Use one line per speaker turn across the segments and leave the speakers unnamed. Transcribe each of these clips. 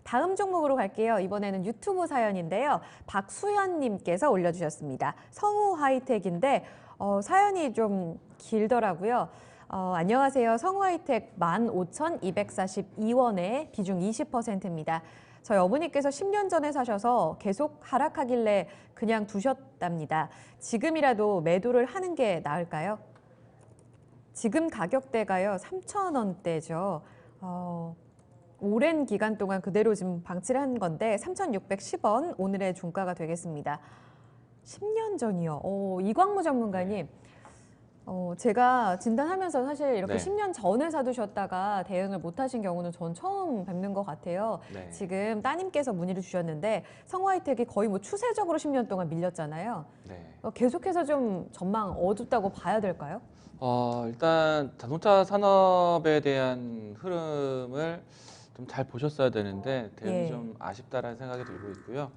다음 종목으로 갈게요. 이번에는 유튜브 사연인데요. 박수현님께서 올려주셨습니다. 성우 하이텍인데 사연이 좀 길더라고요. 안녕하세요. 성우 하이텍 15,242원에 비중 20%입니다. 저희 어머니께서 10년 전에 사셔서 계속 하락하길래 그냥 두셨답니다. 지금이라도 매도를 하는 게 나을까요? 지금 가격대가요, 3,000원대죠. 오랜 기간 동안 그대로 지금 방치를 한 건데 3,610원 오늘의 종가가 되겠습니다. 10년 전이요. 이광무 전문가님, 제가 진단하면서 사실 이렇게
네.
10년 전에 사두셨다가 대응을 못 하신 경우는 전 처음 뵙는 것 같아요.
네.
지금 따님께서 문의를 주셨는데 성우하이텍이 거의 뭐 추세적으로 10년 동안 밀렸잖아요.
네.
계속해서 좀 전망 어둡다고 봐야 될까요?
일단 자동차 산업에 대한 흐름을 좀 잘 보셨어야 되는데 대응이
예.
좀 아쉽다라는 생각이 들고 있고요.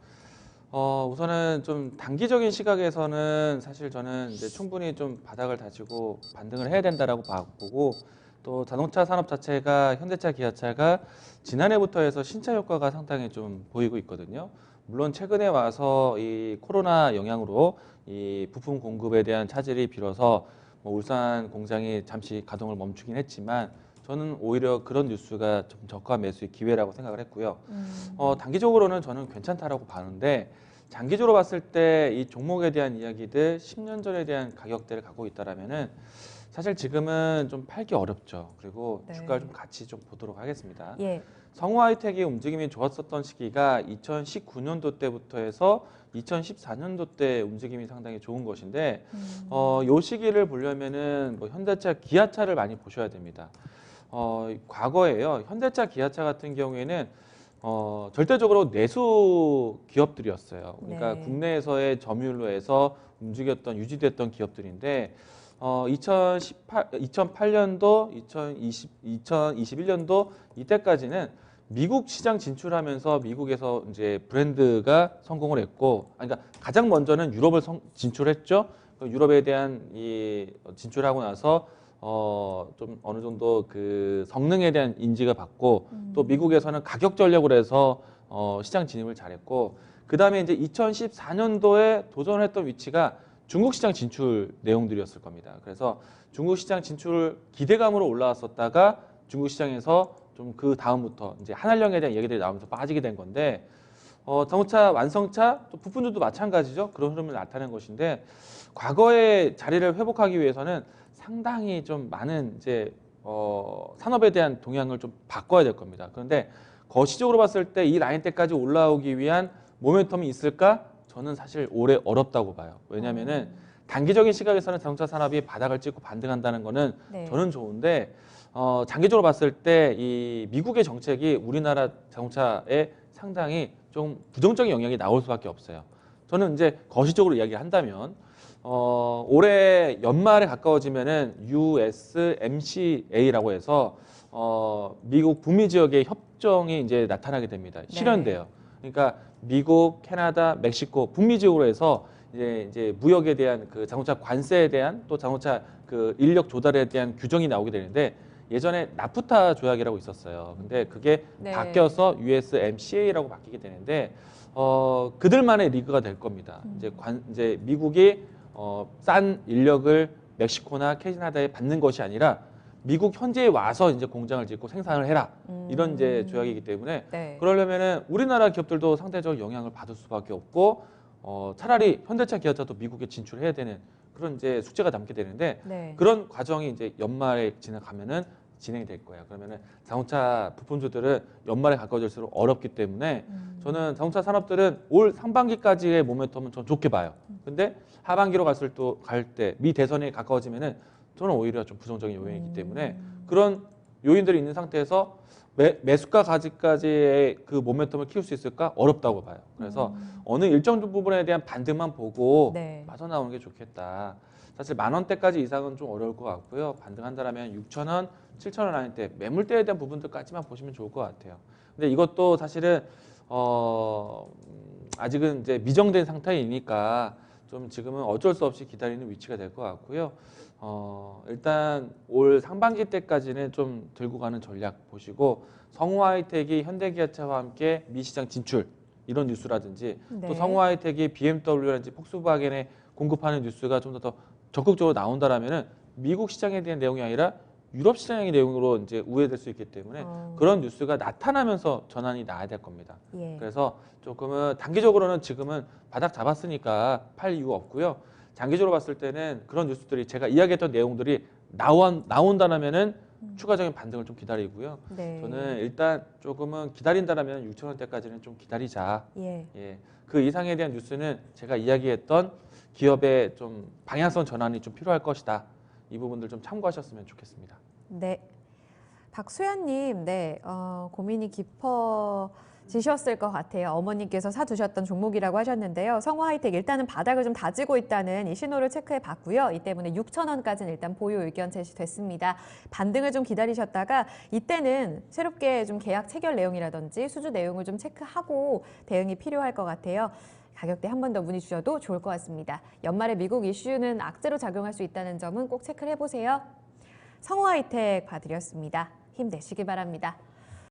우선은 좀 단기적인 시각에서는 사실 저는 이제 충분히 좀 바닥을 다지고 반등을 해야 된다라고 보고, 또 자동차 산업 자체가 현대차, 기아차가 지난해부터 해서 신차 효과가 상당히 좀 보이고 있거든요. 물론 최근에 와서 이 코로나 영향으로 이 부품 공급에 대한 차질이 빌어서 뭐 울산 공장이 잠시 가동을 멈추긴 했지만, 저는 오히려 그런 뉴스가 좀 저가 매수의 기회라고 생각을 했고요. 단기적으로는 저는 괜찮다라고 봐는데, 장기적으로 봤을 때 이 종목에 대한 이야기들 10년 전에 대한 가격대를 갖고 있다라면은 사실 지금은 좀 팔기 어렵죠. 그리고
네.
주가를 좀 같이 좀 보도록 하겠습니다.
예.
성우 하이텍의 움직임이 좋았었던 시기가 2019년도 때부터 해서 2014년도 때 움직임이 상당히 좋은 것인데, 요 시기를 보려면은 뭐 현대차, 기아차를 많이 보셔야 됩니다. 과거에요, 현대차, 기아차 같은 경우에는 절대적으로 내수 기업들이었어요. 그러니까
네.
국내에서의 점유율로 해서 움직였던, 유지됐던 기업들인데, 2008년도, 2021년도 이때까지는 미국 시장 진출하면서 미국에서 이제 브랜드가 성공을 했고, 그러니까 가장 먼저는 유럽을 진출했죠. 유럽에 대한 이 진출하고 나서 좀 어느 정도 그 성능에 대한 인지가 받고, 또 미국에서는 가격 전략으로 해서 시장 진입을 잘했고, 그 다음에 이제 2014년도에 도전했던 위치가 중국 시장 진출 내용들이었을 겁니다. 그래서 중국 시장 진출 기대감으로 올라왔었다가 중국 시장에서 좀 그 다음부터 이제 한알령에 대한 얘기들이 나오면서 빠지게 된 건데, 자동차 완성차, 또 부품들도 마찬가지죠. 그런 흐름을 나타낸 것인데, 과거의 자리를 회복하기 위해서는 상당히 좀 많은 이제 산업에 대한 동향을 좀 바꿔야 될 겁니다. 그런데 거시적으로 봤을 때 이 라인대까지 올라오기 위한 모멘텀이 있을까? 저는 사실 올해 어렵다고 봐요. 왜냐하면은 단기적인 시각에서는 자동차 산업이 바닥을 찍고 반등한다는 거는
네.
저는 좋은데, 장기적으로 봤을 때 이 미국의 정책이 우리나라 자동차에 상당히 좀 부정적인 영향이 나올 수밖에 없어요. 저는 이제 거시적으로 이야기를 한다면, 올해 연말에 가까워지면은 USMCA라고 해서 미국 북미 지역의 협정이 이제 나타나게 됩니다. 실현돼요. 그러니까 미국, 캐나다, 멕시코, 북미 지역으로 해서 이제 무역에 대한 그 자동차 관세에 대한, 또 자동차 그 인력 조달에 대한 규정이 나오게 되는데, 예전에 나프타 조약이라고 있었어요. 근데 그게
네.
바뀌어서 USMCA라고 바뀌게 되는데, 그들만의 리그가 될 겁니다. 이제 미국이 싼 인력을 멕시코나 캐나다에 받는 것이 아니라 미국 현지에 와서 이제 공장을 짓고 생산을 해라, 이런 이제 조약이기 때문에,
네.
그러려면은 우리나라 기업들도 상대적 영향을 받을 수밖에 없고, 차라리 현대차, 기아차도 미국에 진출해야 되는 그런 이제 숙제가 남게 되는데,
네.
그런 과정이 이제 연말에 지나가면은 진행이 될 거예요. 그러면은 자동차 부품주들은 연말에 가까워질수록 어렵기 때문에, 저는 자동차 산업들은 올 상반기까지의 모멘텀은 전 좋게 봐요. 근데 하반기로 갈 때 미 대선에 가까워지면은 저는 오히려 좀 부정적인 요인이기 때문에, 그런 요인들이 있는 상태에서 매수가까지의 그 모멘텀을 키울 수 있을까? 어렵다고 봐요. 그래서 어느 일정 부분에 대한 반등만 보고
네.
빠져나오는 게 좋겠다. 사실 10,000원대까지 이상은 좀 어려울 것 같고요. 반등한다라면 6,000원, 7,000원 라인대, 매물대에 대한 부분들까지만 보시면 좋을 것 같아요. 근데 이것도 사실은 아직은 이제 미정된 상태이니까 좀 지금은 어쩔 수 없이 기다리는 위치가 될 것 같고요. 일단 올 상반기 때까지는 좀 들고 가는 전략 보시고 성우하이텍이 현대기아차와 함께 미 시장 진출 이런 뉴스라든지
네.
또 성우하이텍이 BMW라든지 폭스바겐에 공급하는 뉴스가 좀 더 적극적으로 나온다라면은 미국 시장에 대한 내용이 아니라 유럽 시장의 내용으로 이제 우회될 수 있기 때문에 그런 뉴스가 나타나면서 전환이 나야 될 겁니다.
예.
그래서 조금은 단기적으로는 지금은 바닥 잡았으니까 팔 이유 없고요. 장기적으로 봤을 때는 그런 뉴스들이 제가 이야기했던 내용들이 나온다면은 추가적인 반등을 좀 기다리고요.
네.
저는 일단 조금은 기다린다라면 6,000원대까지는 좀 기다리자.
예.
예. 그 이상에 대한 뉴스는 제가 이야기했던 기업의 좀 방향성 전환이 좀 필요할 것이다. 이 부분들 좀 참고하셨으면 좋겠습니다.
네. 박수연님, 네, 고민이 깊어지셨을 것 같아요. 어머님께서 사두셨던 종목이라고 하셨는데요. 성우하이텍 일단은 바닥을 좀 다지고 있다는 이 신호를 체크해 봤고요. 이 때문에 6,000원까지는 일단 보유 의견 제시됐습니다. 반등을 좀 기다리셨다가 이때는 새롭게 좀 계약 체결 내용이라든지 수주 내용을 좀 체크하고 대응이 필요할 것 같아요. 가격대 한 번 더 문의 주셔도 좋을 것 같습니다. 연말에 미국 이슈는 악재로 작용할 수 있다는 점은 꼭 체크를 해보세요. 성우하이텍 봐드렸습니다. 힘내시기 바랍니다.